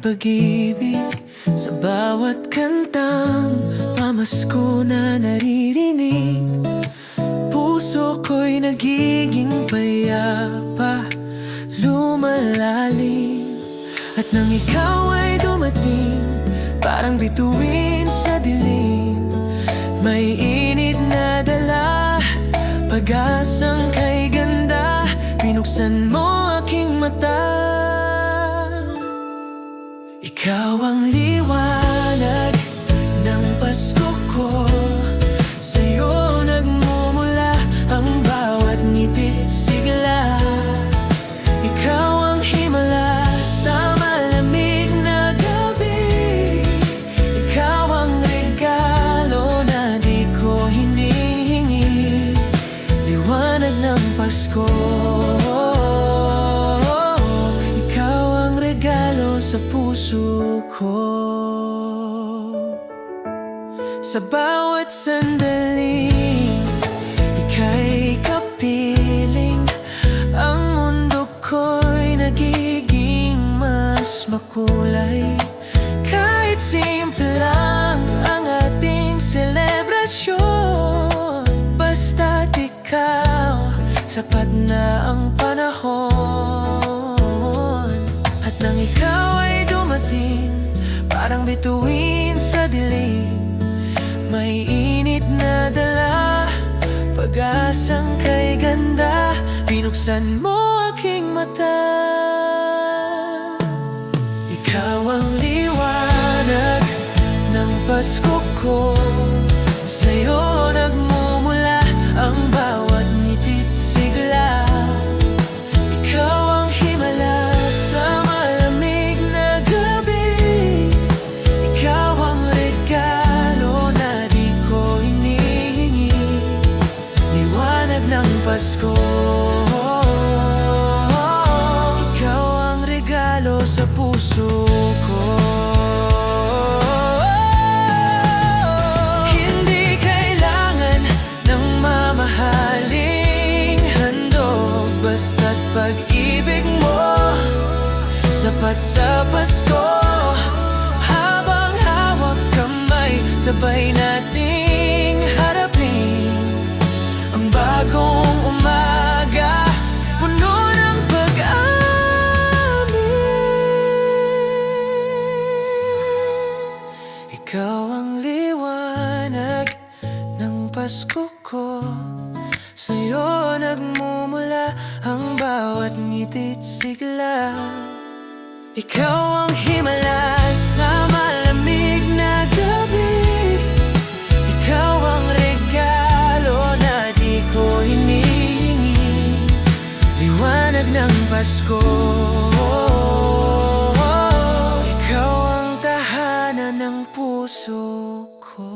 pag-ibig sa bawat kantang pamasko na naririnig. Puso ko'y nagiging payapa, lumalalim. At nang ikaw ay dumating, parang bituin sa dilim. May init na dala, pag-asang kay ganda. Binuksan mo aking mata. Ikaw ang liwanag ng Pasko ko. Sa'yo nagmumula ang bawat ngitit sigla. Ikaw ang himala sa malamig na gabi. Ikaw ang regalo na di ko hinihingi. Liwanag ng Pasko. Ikaw ang regalo sa puso ko. Sa bawat sandali, ika'y kapiling. Ang mundo ko'y nagiging mas makulay. Kahit simple lang ang ating selebrasyon, basta't ikaw, sapat na ang panahon. At nang ikaw ay dumating, parang bituin sa dilim. May init na dala, pag-asang kay ganda. Binuksan mo aking mata. Ikaw ang liwanag ng Pasko ko. Sa'yo nagmumula ang bawat ngitit sigla. Ikaw ang himala sa malamig na gabi. Ikaw ang regalo na di ko hinihingi. Liwanag ng Pasko. Ikaw ang regalo sa puso ko. Hindi kailangan ng mamahaling handog, basta't pag-ibig mo sapat sa Pasko. Habang hawak kamay, sabay nating harapin ang bagong umaga, puno ng pag-amin. Ikaw ang liwanag ng Pasko ko. Sa'yo nagmumula ang bawat ngitit sigla. Ikaw ang himala sa malamig na gabi. Ikaw ang regalo na di ko hinihingi. Liwanag ng Pasko. Ikaw ang tahanan ng puso ko.